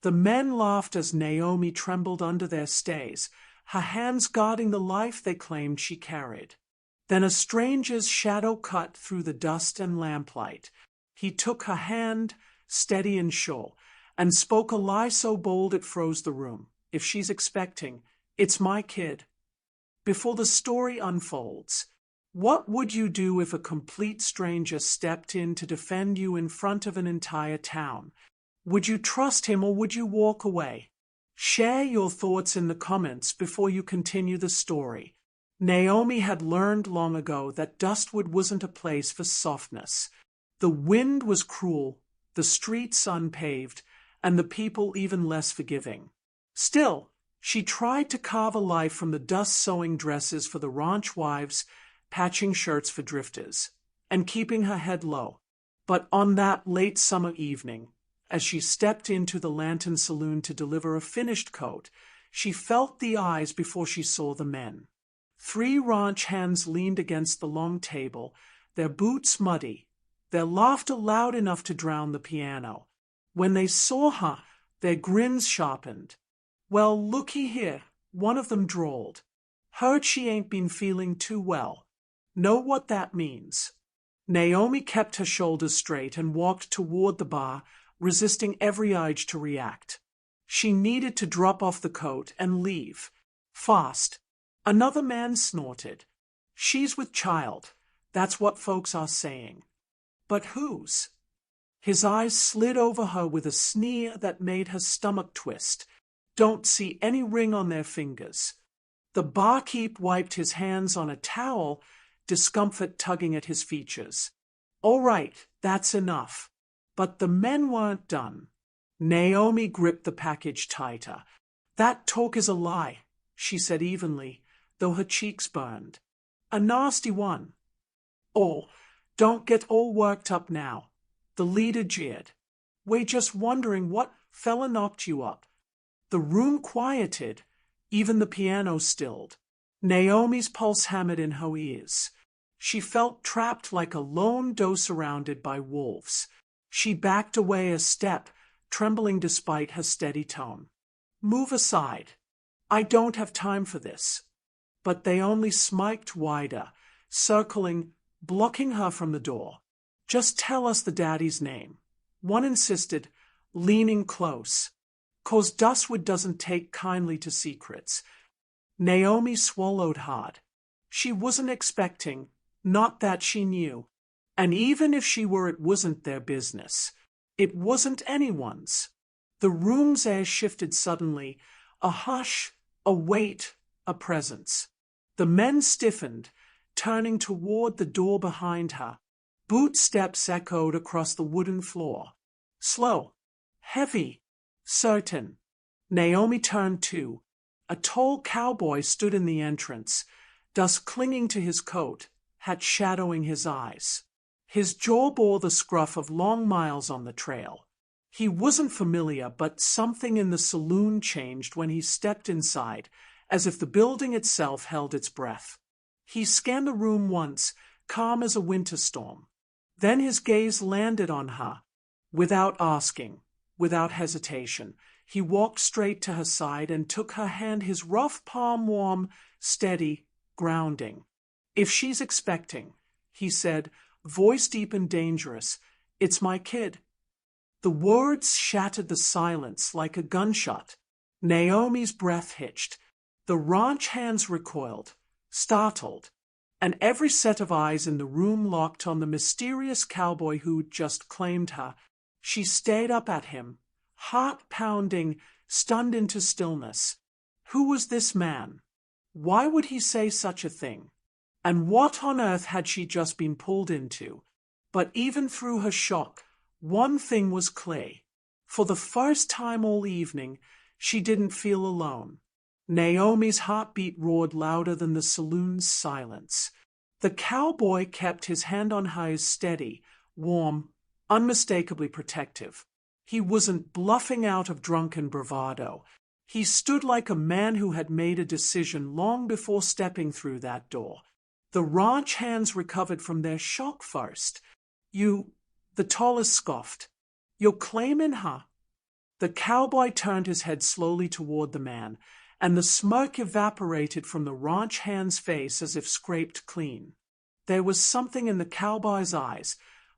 The men laughed as Naomi trembled under their stays, her hands guarding the life they claimed she carried. Then a stranger's shadow cut through the dust and lamplight. He took her hand, steady and sure, and spoke a lie so bold it froze the room. If she's expecting, it's my kid. Before the story unfolds, what would you do if a complete stranger stepped in to defend you in front of an entire town? Would you trust him or would you walk away? Share your thoughts in the comments before you continue the story. Naomi had learned long ago that Dustwood wasn't a place for softness. The wind was cruel, the streets unpaved, and the people even less forgiving. Still, she tried to carve a life from the dust, sewing dresses for the ranch wives, patching shirts for drifters, and keeping her head low. But on that late summer evening, as she stepped into the Lantern Saloon to deliver a finished coat, she felt the eyes before she saw the men. 3 ranch hands leaned against the long table, their boots muddy, their laughter loud enough to drown the piano. When they saw her, their grins sharpened. "Well, looky here," one of them drawled. "Heard she ain't been feeling too well. Know what that means?" Naomi kept her shoulders straight and walked toward the bar, resisting every urge to react. She needed to drop off the coat and leave. Fast. Another man snorted. "She's with child. That's what folks are saying." "But whose?" His eyes slid over her with a sneer that made her stomach twist. "Don't see any ring on their fingers." The barkeep wiped his hands on a towel, discomfort tugging at his features. "All right, that's enough." But the men weren't done. Naomi gripped the package tighter. "That talk is a lie," she said evenly, though her cheeks burned. "A nasty one." "Oh, don't get all worked up now," the leader jeered. "We're just wondering what fella knocked you up." The room quieted, even the piano stilled. Naomi's pulse hammered in her ears. She felt trapped like a lone doe surrounded by wolves. She backed away a step, trembling despite her steady tone. "Move aside. I don't have time for this." But they only smiked wider, circling, blocking her from the door. "Just tell us the daddy's name," one insisted, leaning close. "'Cause Dustwood doesn't take kindly to secrets." Naomi swallowed hard. She wasn't expecting, not that she knew. And even if she were, it wasn't their business. It wasn't anyone's. The room's air shifted suddenly, a hush, a weight, a presence. The men stiffened, turning toward the door behind her. Boot steps echoed across the wooden floor. Slow, heavy, certain. Naomi turned too. A tall cowboy stood in the entrance, dust clinging to his coat, hat shadowing his eyes. His jaw bore the scruff of long miles on the trail. He wasn't familiar, but something in the saloon changed when he stepped inside, as if the building itself held its breath. He scanned the room once, calm as a winter storm. Then his gaze landed on her. Without asking, without hesitation, he walked straight to her side and took her hand, his rough palm warm, steady, grounding. "If she's expecting," he said, voice deep and dangerous, "it's my kid." The words shattered the silence like a gunshot. Naomi's breath hitched. The ranch hands recoiled, startled, and every set of eyes in the room locked on the mysterious cowboy who'd just claimed her. She stared up at him, heart pounding, stunned into stillness. Who was this man? Why would he say such a thing? And what on earth had she just been pulled into? But even through her shock, one thing was clear. For the first time all evening, she didn't feel alone. Naomi's heartbeat roared louder than the saloon's silence. The cowboy kept his hand on hers, steady, warm, unmistakably protective. He wasn't bluffing out of drunken bravado. He stood like a man who had made a decision long before stepping through that door. The ranch hands recovered from their shock first. "You," the tallest scoffed. "You're claiming her?" The cowboy turned his head slowly toward the man, and the smirk evaporated from the ranch hand's face as if scraped clean. There was something in the cowboy's eyes,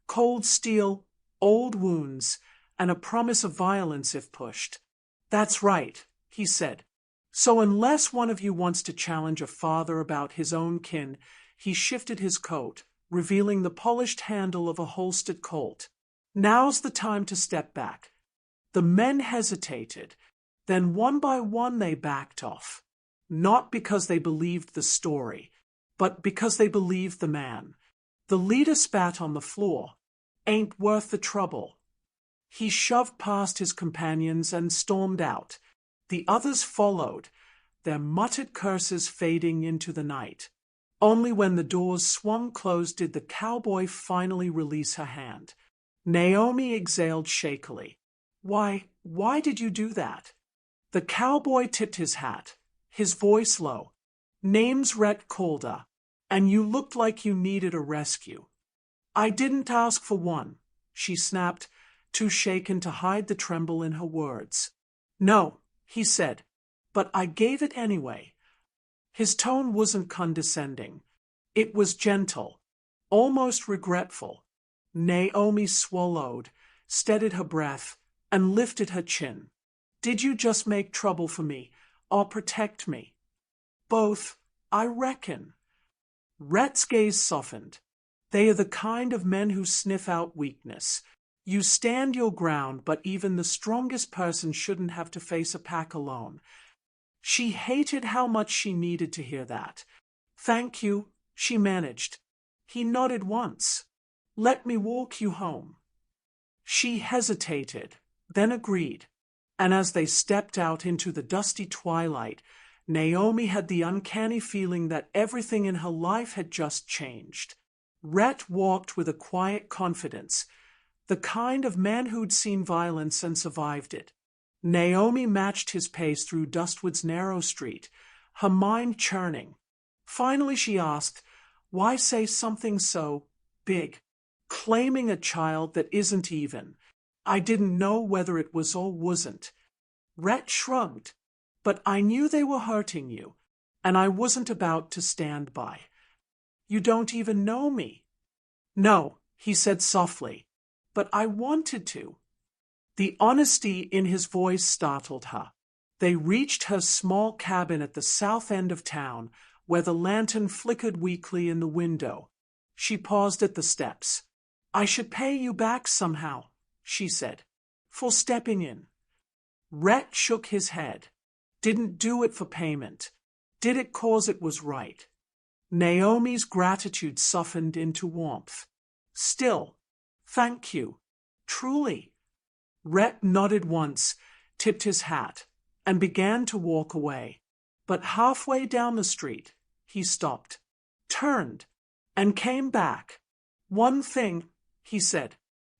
cold steel, old wounds, and a promise of violence if pushed. "That's right," he said. "So unless one of you wants to challenge a father about his own kin," he shifted his coat, revealing the polished handle of a holstered Colt. "Now's the time to step back." The men hesitated. Then one by one they backed off. Not because they believed the story, but because they believed the man. The leader spat on the floor. "Ain't worth the trouble." He shoved past his companions and stormed out. The others followed, their muttered curses fading into the night. Only when the doors swung closed did the cowboy finally release her hand. Naomi exhaled shakily. Why did you do that?" The cowboy tipped his hat, his voice low. "Name's Rhett Calder, and you looked like you needed a rescue." "I didn't ask for one," she snapped, too shaken to hide the tremble in her words. "No," he said, "but I gave it anyway." His tone wasn't condescending. It was gentle, almost regretful. Naomi swallowed, steadied her breath, and lifted her chin. "Did you just make trouble for me, or protect me?" "Both, I reckon." Rhett's gaze softened. "They are the kind of men who sniff out weakness. You stand your ground, but even the strongest person shouldn't have to face a pack alone." She hated how much she needed to hear that. "Thank you," she managed. He nodded once. "Let me walk you home." She hesitated, then agreed, and as they stepped out into the dusty twilight, Naomi had the uncanny feeling that everything in her life had just changed. Rhett walked with a quiet confidence, the kind of man who'd seen violence and survived it. Naomi matched his pace through Dustwood's narrow street, her mind churning. Finally she asked, "Why say something so big? Claiming a child that isn't even. I didn't know whether it was or wasn't." Rhett shrugged. "But I knew they were hurting you, and I wasn't about to stand by." "You don't even know me." "No," he said softly, "but I wanted to." The honesty in his voice startled her. They reached her small cabin at the south end of town, where the lantern flickered weakly in the window. She paused at the steps. "I should pay you back somehow," she said, "for stepping in." Rhett shook his head. "Didn't do it for payment. Did it 'cause it was right." Naomi's gratitude softened into warmth. "Still, thank you. Truly." Rhett nodded once, tipped his hat, and began to walk away. But halfway down the street, he stopped, turned, and came back. "One thing," he said.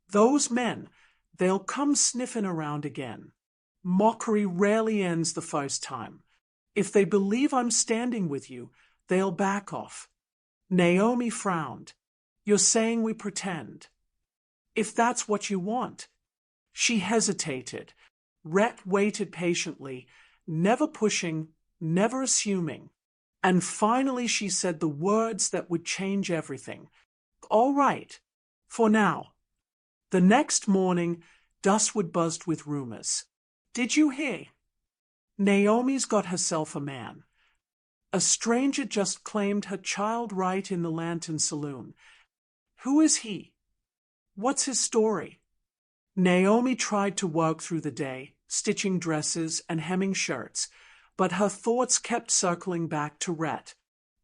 "Those men, they'll come sniffing around again. Mockery rarely ends the first time. If they believe I'm standing with you, they'll back off." Naomi frowned. "You're saying we pretend?" "If that's what you want." She hesitated. Rhett waited patiently, never pushing, never assuming. And finally she said the words that would change everything. "All right. For now." The next morning, Dustwood buzzed with rumors. "Did you hear? Naomi's got herself a man. A stranger just claimed her child right in the Lantern Saloon. Who is he? What's his story?" Naomi tried to work through the day, stitching dresses and hemming shirts, but her thoughts kept circling back to Rhett.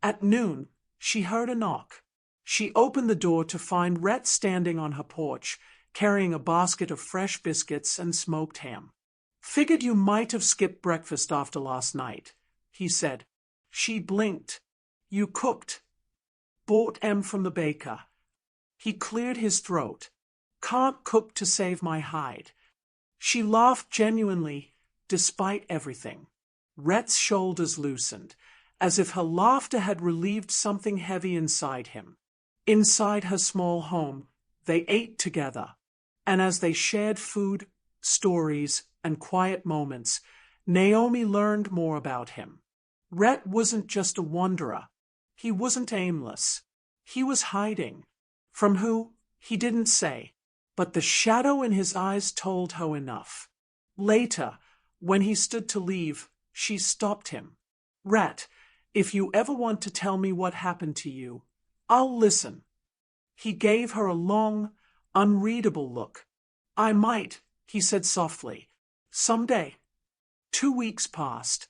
At noon, she heard a knock. She opened the door to find Rhett standing on her porch, carrying a basket of fresh biscuits and smoked ham. "Figured you might have skipped breakfast after last night," he said. She blinked. "You cooked?" "Bought 'em from the baker." He cleared his throat. "Can't cook to save my hide." She laughed genuinely, despite everything. Rhett's shoulders loosened, as if her laughter had relieved something heavy inside him. Inside her small home, they ate together, and as they shared food, stories, and quiet moments, Naomi learned more about him. Rhett wasn't just a wanderer. He wasn't aimless. He was hiding. From who? He didn't say. But the shadow in his eyes told her enough. Later, when he stood to leave, she stopped him. Rhett, if you ever want to tell me what happened to you, I'll listen. He gave her a long, unreadable look. I might, he said softly. Someday. 2 weeks passed.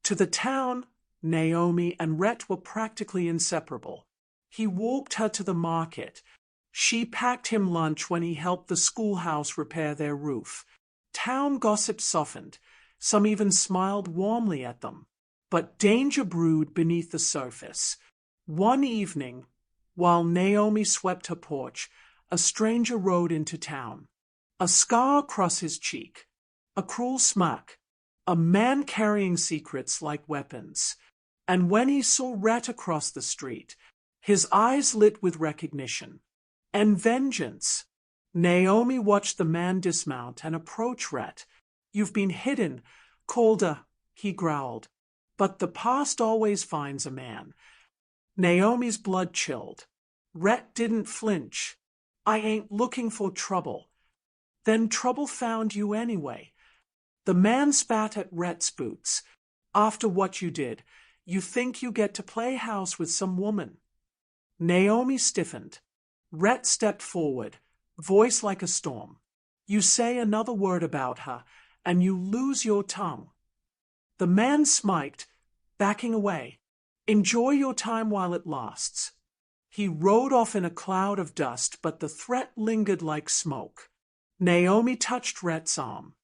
To the town, Naomi and Rhett were practically inseparable. He walked her to the market. She packed him lunch when he helped the schoolhouse repair their roof. Town gossip softened. Some even smiled warmly at them. But danger brewed beneath the surface. One evening, while Naomi swept her porch, a stranger rode into town. A scar across his cheek. A cruel smirk. A man carrying secrets like weapons. And when he saw Rhett across the street, his eyes lit with recognition. And vengeance. Naomi watched the man dismount and approach Rhett. You've been hidden, Calder, he growled. But the past always finds a man. Naomi's blood chilled. Rhett didn't flinch. I ain't looking for trouble. Then trouble found you anyway. The man spat at Rhett's boots. After what you did, you think you get to play house with some woman. Naomi stiffened. Rhett stepped forward, voice like a storm. You say another word about her, and you lose your tongue. The man smiked, backing away. Enjoy your time while it lasts. He rode off in a cloud of dust, but the threat lingered like smoke. Naomi touched Rhett's arm.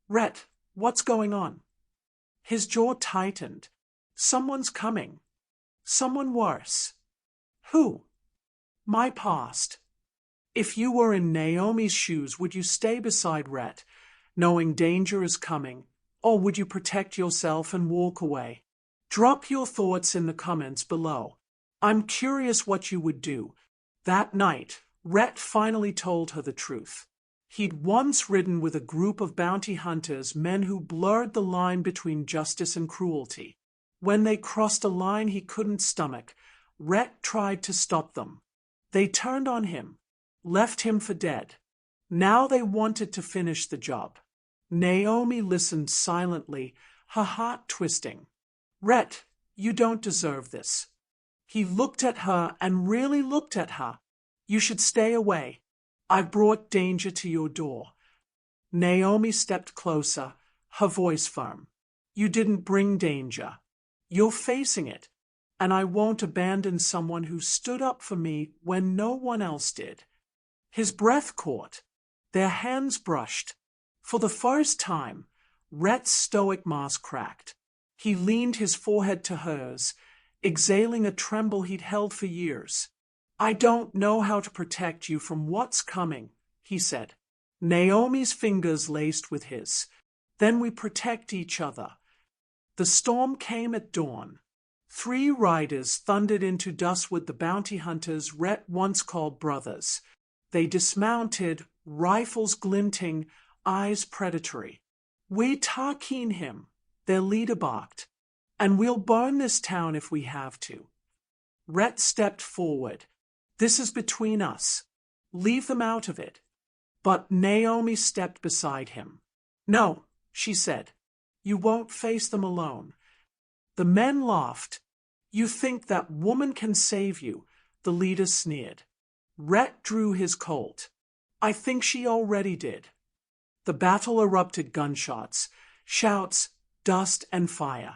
Rhett, what's going on? His jaw tightened. Someone's coming. Someone worse. Who? My past. If you were in Naomi's shoes, would you stay beside Rhett, knowing danger is coming, or would you protect yourself and walk away? Drop your thoughts in the comments below. I'm curious what you would do. That night, Rhett finally told her the truth. He'd once ridden with a group of bounty hunters, men who blurred the line between justice and cruelty. When they crossed a line he couldn't stomach, Rhett tried to stop them. They turned on him, left him for dead. Now they wanted to finish the job. Naomi listened silently, her heart twisting. Rhett, you don't deserve this. He looked at her and really looked at her. You should stay away. I've brought danger to your door. Naomi stepped closer, her voice firm. You didn't bring danger. You're facing it, and I won't abandon someone who stood up for me when no one else did. His breath caught. Their hands brushed. For the first time, Rhett's stoic mask cracked. He leaned his forehead to hers, exhaling a tremble he'd held for years. I don't know how to protect you from what's coming, he said. Naomi's fingers laced with his. Then we protect each other. The storm came at dawn. 3 riders thundered into Dustwood, the bounty hunters Rhett once called brothers. They dismounted, rifles glinting, eyes predatory. We tarkeen him, their leader barked, and we'll burn this town if we have to. Rhett stepped forward. This is between us. Leave them out of it. But Naomi stepped beside him. No, she said. You won't face them alone. The men laughed. You think that woman can save you, the leader sneered. Rhett drew his Colt. I think she already did. The battle erupted, gunshots, shouts, dust, and fire.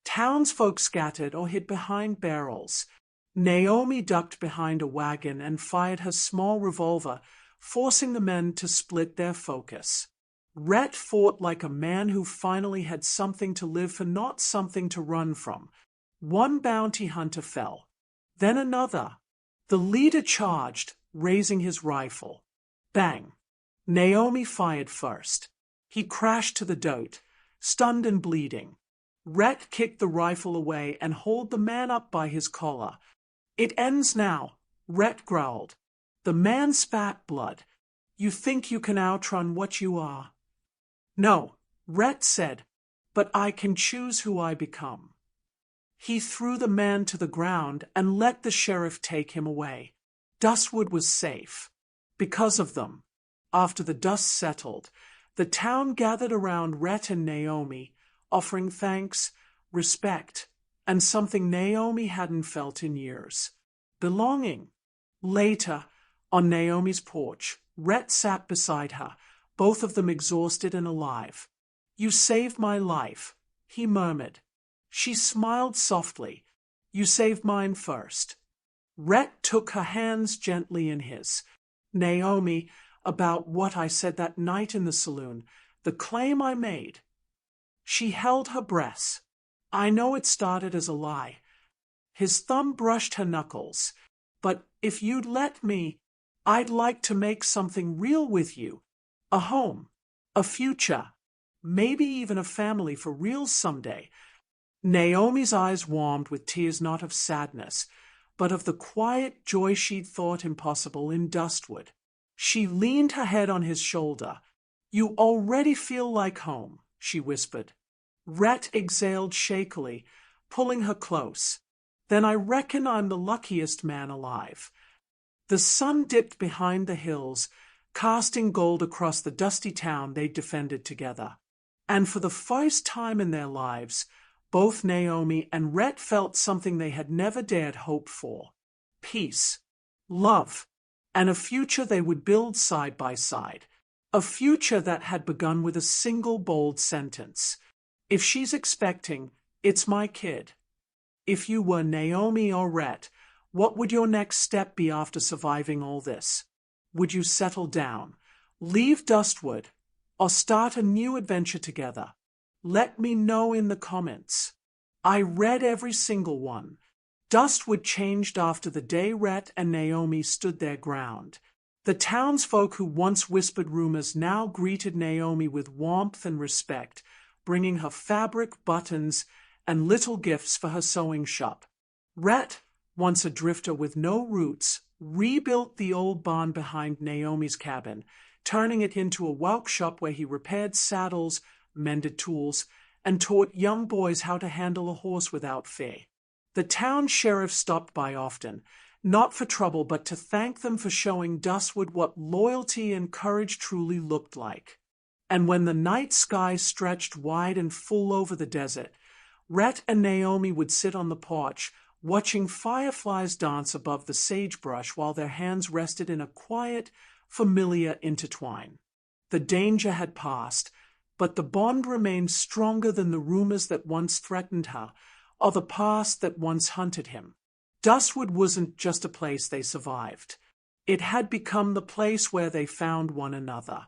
Townsfolk scattered or hid behind barrels. Naomi ducked behind a wagon and fired her small revolver, forcing the men to split their focus. Rhett fought like a man who finally had something to live for, not something to run from. One bounty hunter fell. Then another. The leader charged, raising his rifle. Bang! Naomi fired first. He crashed to the dirt, stunned and bleeding. Rhett kicked the rifle away and hauled the man up by his collar. It ends now, Rhett growled. The man spat blood. You think you can outrun what you are? No, Rhett said, "But I can choose who I become." He threw the man to the ground and let the sheriff take him away. Dustwood was safe. Because of them. After the dust settled, the town gathered around Rhett and Naomi, offering thanks, respect, and something Naomi hadn't felt in years: belonging. Later, on Naomi's porch, Rhett sat beside her, both of them exhausted and alive. "You saved my life," he murmured. She smiled softly. "You saved mine first." Rhett took her hands gently in his. "Naomi, about what I said that night in the saloon, the claim I made." She held her breath. "I know it started as a lie." His thumb brushed her knuckles. "But if you'd let me, I'd like to make something real with you. A home, a future, maybe even a family for real someday." Naomi's eyes warmed with tears not of sadness, but of the quiet joy she'd thought impossible in Dustwood. She leaned her head on his shoulder. "You already feel like home," she whispered. Rhett exhaled shakily, pulling her close. "Then I reckon I'm the luckiest man alive." The sun dipped behind the hills, casting gold across the dusty town they'd defended together. And for the first time in their lives, both Naomi and Rhett felt something they had never dared hope for: peace, love, and a future they would build side by side. A future that had begun with a single bold sentence: "If she's expecting, it's my kid." If you were Naomi or Rhett, what would your next step be after surviving all this? Would you settle down, leave Dustwood, or start a new adventure together? Let me know in the comments. I read every single one. Dustwood changed after the day Rhett and Naomi stood their ground. The townsfolk who once whispered rumors now greeted Naomi with warmth and respect, bringing her fabric, buttons, and little gifts for her sewing shop. Rhett, once a drifter with no roots, rebuilt the old barn behind Naomi's cabin, turning it into a workshop where he repaired saddles, mended tools, and taught young boys how to handle a horse without fear. The town sheriff stopped by often, not for trouble but to thank them for showing Dustwood what loyalty and courage truly looked like. And when the night sky stretched wide and full over the desert, Rhett and Naomi would sit on the porch, watching fireflies dance above the sagebrush while their hands rested in a quiet, familiar intertwine. The danger had passed, but the bond remained stronger than the rumors that once threatened her, or the past that once hunted him. Dustwood wasn't just a place they survived. It had become the place where they found one another.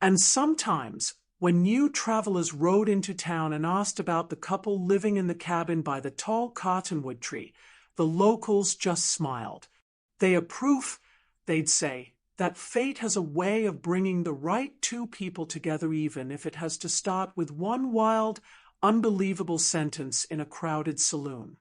And sometimes, when new travelers rode into town and asked about the couple living in the cabin by the tall cottonwood tree, the locals just smiled. "They are proof," they'd say, "that fate has a way of bringing the right two people together even if it has to start with one wild, unbelievable sentence in a crowded saloon."